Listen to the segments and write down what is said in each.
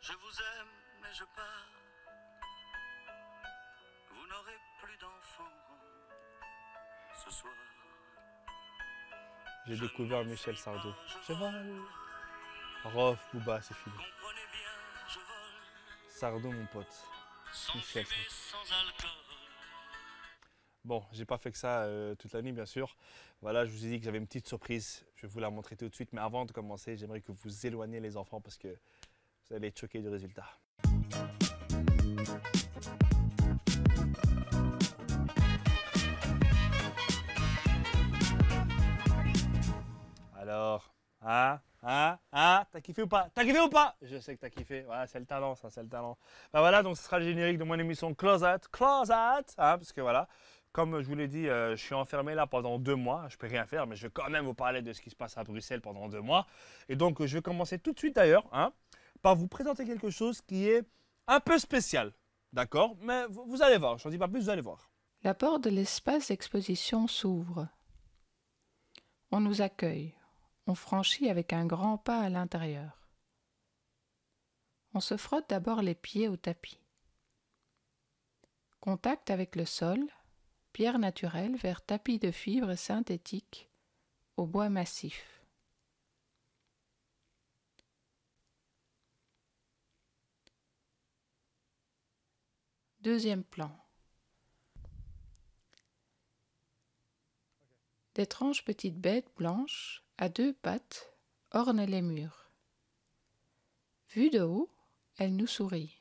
Je vous aime, mais je pars. Vous n'aurez plus d'enfants ce soir. J'ai découvert Michel Sardou. Je vole. Rof, Booba, c'est fini. Comprenez bien, je vole. Sardou, mon pote. Sans Michel fumée, Sardou. sans alcool. Bon, j'ai pas fait que ça toute la nuit, bien sûr. Voilà, je vous ai dit que j'avais une petite surprise. Je vais vous la montrer tout de suite. Mais avant de commencer, j'aimerais que vous éloigniez les enfants parce que vous allez être choqués du résultat. Alors, t'as kiffé ou pas? T'as kiffé ou pas? Je sais que t'as kiffé. Voilà, c'est le talent, ça, c'est le talent. Ben voilà, donc ce sera le générique de mon émission Closet, parce que voilà, comme je vous l'ai dit, je suis enfermé là pendant 2 mois. Je peux rien faire, mais je vais quand même vous parler de ce qui se passe à Bruxelles pendant 2 mois. Et donc, je vais commencer tout de suite d'ailleurs, par vous présenter quelque chose qui est un peu spécial, d'accord? Mais vous allez voir, je n'en dis pas plus, vous allez voir. La porte de l'espace d'exposition s'ouvre. On nous accueille. On franchit avec un grand pas à l'intérieur. On se frotte d'abord les pieds au tapis. Contact avec le sol, pierre naturelle vers tapis de fibres synthétiques au bois massif. Deuxième plan. D'étranges petites bêtes blanches à 2 pattes ornent les murs. Vues de haut, elles nous sourient.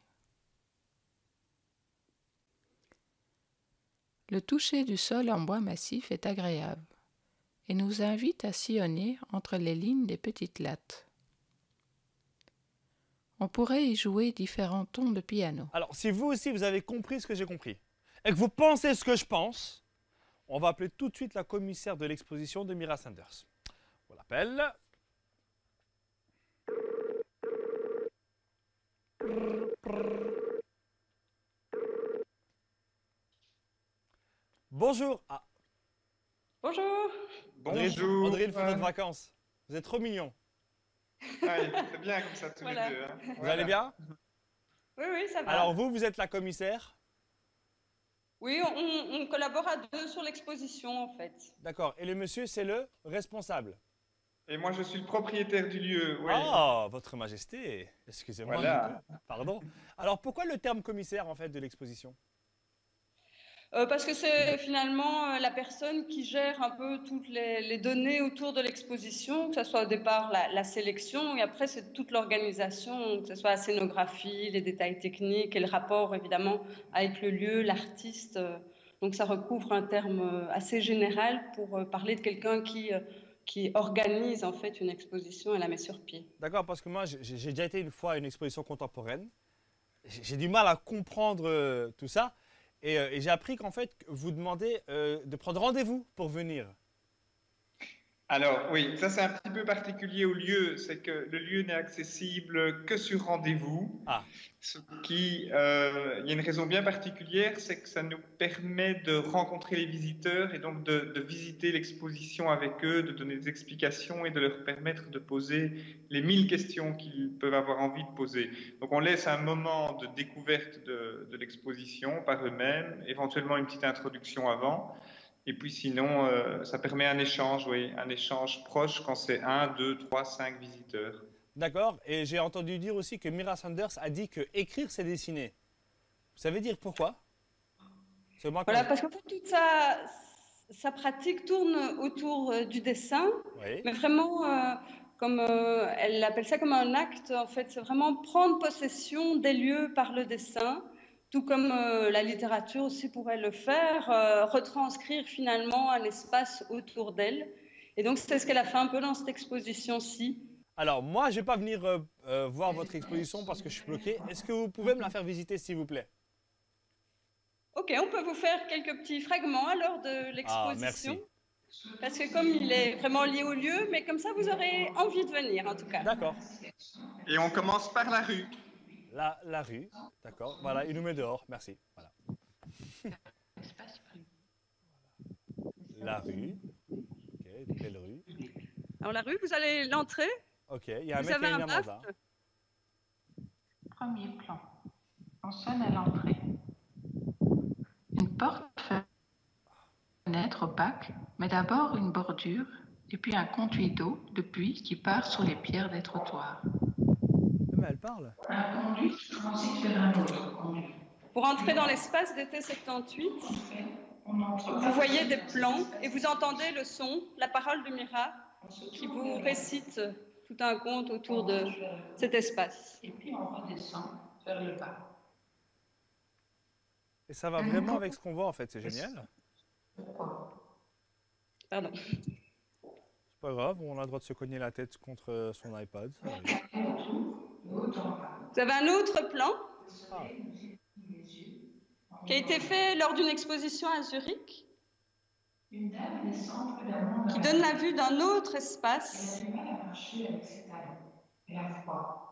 Le toucher du sol en bois massif est agréable et nous invite à sillonner entre les lignes des petites lattes. On pourrait y jouer différents tons de piano. Alors, si vous aussi, vous avez compris ce que j'ai compris, et que vous pensez ce que je pense, on va appeler tout de suite la commissaire de l'exposition de Mira Sanders. On l'appelle. Bonjour. Ah, Bonjour. Bonjour. André, il faut notre vacances. Vous êtes trop mignons. Ouais, c'est bien comme ça tous Voilà. les deux. Hein. Vous Voilà. allez bien? Oui, oui, ça va. Alors vous êtes la commissaire? Oui, on collabore à 2 sur l'exposition, en fait. D'accord. Et le monsieur, c'est le responsable? Et moi, je suis le propriétaire du lieu. Oui. Ah, votre majesté. Excusez-moi. Voilà. Pardon. Alors pourquoi le terme commissaire, en fait, de l'exposition? Parce que c'est finalement la personne qui gère un peu toutes les données autour de l'exposition, que ce soit au départ la sélection, et après c'est toute l'organisation, que ce soit la scénographie, les détails techniques et le rapport évidemment avec le lieu, l'artiste. Donc ça recouvre un terme assez général pour parler de quelqu'un qui organise en fait une exposition et la met sur pied. D'accord, parce que moi, j'ai déjà été une fois à une exposition contemporaine. J'ai du mal à comprendre tout ça. Et j'ai appris qu'en fait, vous demandez de prendre rendez-vous pour venir. Alors, oui, ça c'est un petit peu particulier au lieu, c'est que le lieu n'est accessible que sur rendez-vous. Ah, Ce qui, il y a une raison bien particulière, c'est que ça nous permet de rencontrer les visiteurs et donc de visiter l'exposition avec eux, de donner des explications et de leur permettre de poser les 1000 questions qu'ils peuvent avoir envie de poser. Donc on laisse un moment de découverte de l'exposition par eux-mêmes, éventuellement une petite introduction avant. Et puis sinon, ça permet un échange, oui, un échange proche quand c'est 1, 2, 3, 5 visiteurs. d'accord. Et j'ai entendu dire aussi que Mira Sanders a dit que écrire, c'est dessiner. Vous savez dire pourquoi? C'est moi Voilà, parce qu'en fait, toute sa pratique tourne autour du dessin, Oui. mais vraiment, comme elle appelle ça comme un acte, en fait, c'est vraiment prendre possession des lieux par le dessin, tout comme la littérature aussi pourrait le faire, retranscrire finalement un espace autour d'elle. Et donc, c'est ce qu'elle a fait un peu dans cette exposition-ci. Alors, moi, je ne vais pas venir voir votre exposition parce que je suis bloqué. Est-ce que vous pouvez me la faire visiter, s'il vous plaît? Ok, on peut vous faire quelques petits fragments alors de l'exposition. merci. Parce que comme il est vraiment lié au lieu, mais comme ça vous aurez envie de venir en tout cas. D'accord. Et on commence par la rue. La rue, d'accord. Voilà, il nous met dehors. Merci. Voilà. La rue. Ok, quelle rue? Alors la rue, vous allez l'entrée. Ok, il y a un Vous mec qui avez a un une amende là. baffle. Premier plan. On sonne à l'entrée. Une porte-fenêtre opaque, mais d'abord une bordure et puis un conduit d'eau de pluie qui part sur les pierres des trottoirs. Mais elle parle. Un conduit qui transite vers un autre conduit. Pour entrer dans l'espace DT78, vous voyez des plans et vous entendez le son, la parole de Mira qui vous récite tout un conte autour de cet espace. Et puis on redescend vers le bas. Et ça va vraiment avec ce qu'on voit en fait, c'est génial. Pourquoi? Pardon. C'est pas grave, on a le droit de se cogner la tête contre son iPad. Ça arrive. Vous avez un autre plan Ah. qui a été fait lors d'une exposition à Zurich, Une dame descend prudemment qui donne la vue d'un autre espace. Elle a du mal à marcher avec ses talons. Elle a froid.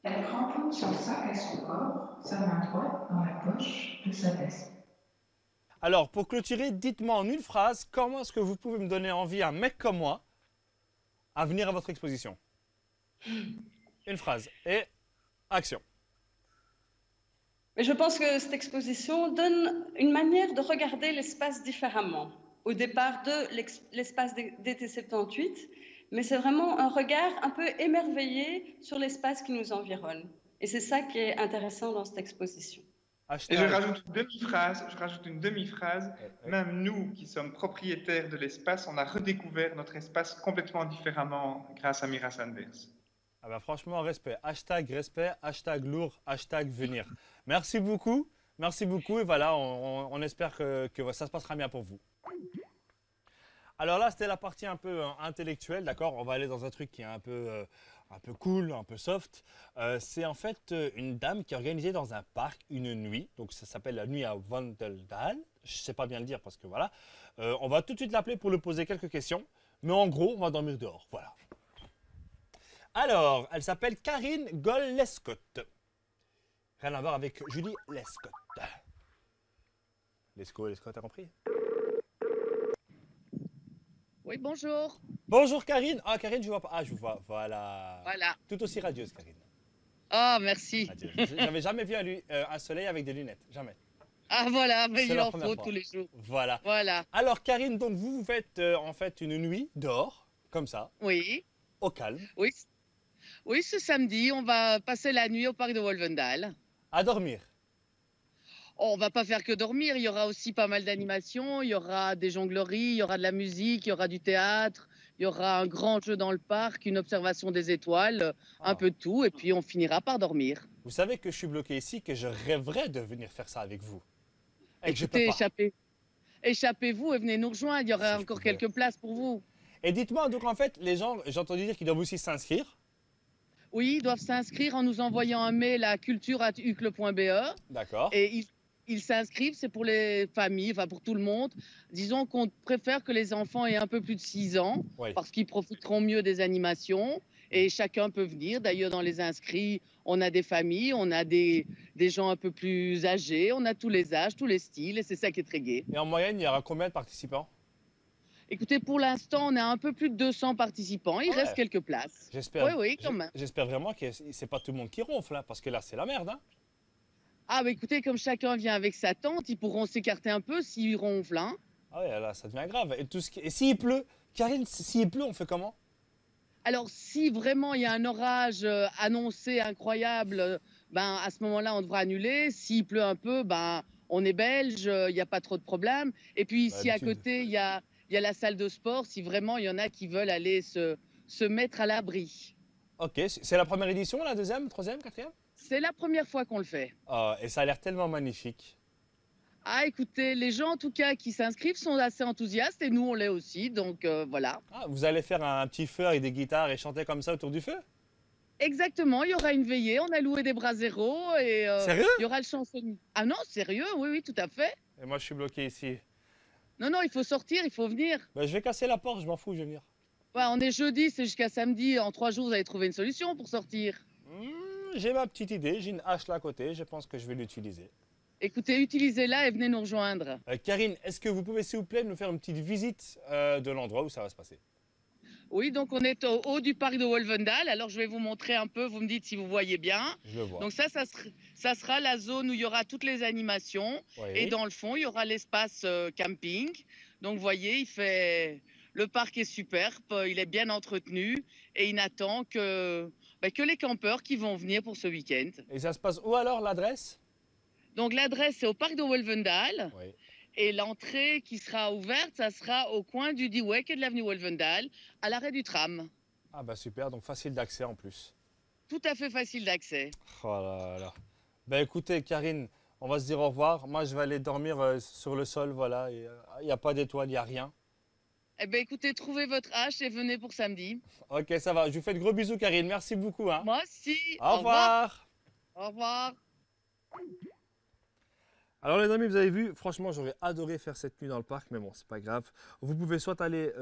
Elle cramponne son sac à son corps, sa main droite dans la poche de sa veste. Alors, pour clôturer, dites-moi en une phrase, comment est-ce que vous pouvez me donner envie à un mec comme moi à venir à votre exposition? Une phrase. Et action. Mais je pense que cette exposition donne une manière de regarder l'espace différemment. Au départ de l'espace DT78, mais c'est vraiment un regard un peu émerveillé sur l'espace qui nous environne. Et c'est ça qui est intéressant dans cette exposition. Et je rajoute une demi-phrase. Même nous qui sommes propriétaires de l'espace, on a redécouvert notre espace complètement différemment grâce à Mira Sanders. Ah bah franchement, respect. Respect, lourd, venir. Merci beaucoup et voilà, on espère que ça se passera bien pour vous. Alors là, c'était la partie un peu intellectuelle, d'accord? On va aller dans un truc qui est un peu cool, un peu soft. C'est en fait une dame qui a organisé dans un parc une nuit. Donc ça s'appelle la nuit à Wandeldal. Je ne sais pas bien le dire parce que voilà. On va tout de suite l'appeler pour lui poser quelques questions. Mais en gros, on va dormir dehors. Voilà. Alors, elle s'appelle Karine Goll-Lescott. Rien à voir avec Julie Lescott. Lescott, t'as compris? Oui, bonjour. Bonjour Karine. Ah, Karine, je vois pas. Ah, je vous vois. Voilà. Voilà. Tout aussi radieuse, Karine. Ah, merci. Radieuse. J'avais jamais vu un soleil avec des lunettes. Jamais. Ah, voilà, mais C'est il la en première faut fois. tous les jours. Voilà. Voilà. Alors, Karine, donc vous faites en fait une nuit dehors, comme ça, Oui, au calme, oui. Oui, ce samedi, on va passer la nuit au parc de Wolvendal. à dormir. Oh, on va pas faire que dormir, il y aura aussi pas mal d'animations, il y aura des jongleries, il y aura de la musique, il y aura du théâtre, il y aura un grand jeu dans le parc, une observation des étoiles, Ah. un peu de tout, et puis on finira par dormir. Vous savez que je suis bloqué ici, que je rêverais de venir faire ça avec vous. Et que je Écoutez, peux pas. échappez-vous et venez nous rejoindre, il y aura Si je encore pouvais. quelques places pour vous. Et dites-moi, donc en fait, les gens, j'ai entendu dire qu'ils doivent aussi s'inscrire. Oui, ils doivent s'inscrire en nous envoyant un mail à culture@ucle.be. D'accord. Et ils s'inscrivent, c'est pour les familles, enfin pour tout le monde. Disons qu'on préfère que les enfants aient un peu plus de 6 ans, Oui. parce qu'ils profiteront mieux des animations. Et chacun peut venir. D'ailleurs, dans les inscrits, on a des familles, on a des gens un peu plus âgés, on a tous les âges, tous les styles, et c'est ça qui est très gai. Et en moyenne, il y aura combien de participants? Écoutez, pour l'instant, on a un peu plus de 200 participants. Il Ouais. reste quelques places. J'espère. Oui, oui, quand même. J'espère vraiment que c'est pas tout le monde qui ronfle, hein, parce que là, c'est la merde. Hein. Ah, bah écoutez, comme chacun vient avec sa tente, ils pourront s'écarter un peu s'ils ronflent, hein. Ah ouais, là, ça devient grave. Et s'il pleut, Karine, s'il pleut, on fait comment? Alors, si vraiment il y a un orage annoncé incroyable, ben, à ce moment-là, on devra annuler. S'il pleut un peu, ben, on est belge, il n'y a pas trop de problème. Et puis, Bah, si à d'habitude. côté, il y a la salle de sport, si vraiment il y en a qui veulent aller se mettre à l'abri. Ok, c'est la première édition, la deuxième, troisième, quatrième? C'est la première fois qu'on le fait. Ah, et ça a l'air tellement magnifique. Ah, écoutez, les gens, en tout cas, qui s'inscrivent sont assez enthousiastes et nous, on l'est aussi. Donc, voilà. Ah, vous allez faire un petit feu avec des guitares et chanter comme ça autour du feu? Exactement, il y aura une veillée, on a loué des braseros et Sérieux? il y aura le chansonnier. Ah non, sérieux? Oui, oui, tout à fait. Et moi, je suis bloqué ici. Non, non, il faut sortir, il faut venir. Bah, je vais casser la porte, je m'en fous, je vais venir. Ouais, on est jeudi, c'est jusqu'à samedi. En 3 jours, vous allez trouver une solution pour sortir. J'ai ma petite idée, j'ai une hache là à côté, je pense que je vais l'utiliser. Écoutez, utilisez-la et venez nous rejoindre. Karine, est-ce que vous pouvez s'il vous plaît nous faire une petite visite de l'endroit où ça va se passer? Oui, donc on est au haut du parc de Wolvendal. Alors je vais vous montrer un peu, vous me dites si vous voyez bien. Je le vois. Donc ça sera la zone où il y aura toutes les animations. Oui. Et dans le fond, il y aura l'espace camping. Donc vous voyez, le parc est superbe, il est bien entretenu et il n'attend que les campeurs qui vont venir pour ce week-end. Et ça se passe où alors, l'adresse? Donc l'adresse c'est au parc de Wolvendal. Oui. Et l'entrée qui sera ouverte, ça sera au coin du Dieweck et de l'avenue Wolvendal, à l'arrêt du tram. Ah bah super, donc facile d'accès en plus. Tout à fait facile d'accès. Oh là là. Ben écoutez, Karine, on va se dire au revoir. Moi, je vais aller dormir sur le sol, voilà. Il n'y a pas d'étoiles, il n'y a rien. Eh bien, écoutez, trouvez votre hache et venez pour samedi. Ok, ça va. Je vous fais de gros bisous, Karine. Merci beaucoup. Hein. Moi aussi. Au revoir. Au revoir. Alors les amis, vous avez vu, franchement, j'aurais adoré faire cette nuit dans le parc, mais bon, c'est pas grave. Vous pouvez soit aller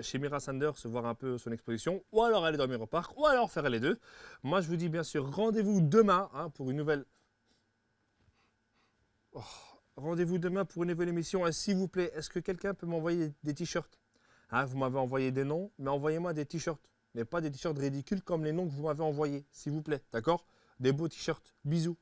chez Mira Sanders, voir un peu son exposition, ou alors aller dormir au parc, ou alors faire les deux. Moi, je vous dis bien sûr, rendez-vous demain pour une nouvelle... Oh, rendez-vous demain pour une nouvelle émission. Et s'il vous plaît, est-ce que quelqu'un peut m'envoyer des t-shirts? Vous m'avez envoyé des noms, mais envoyez-moi des t-shirts. Mais pas des t-shirts ridicules comme les noms que vous m'avez envoyés, s'il vous plaît, d'accord? Des beaux t-shirts. Bisous.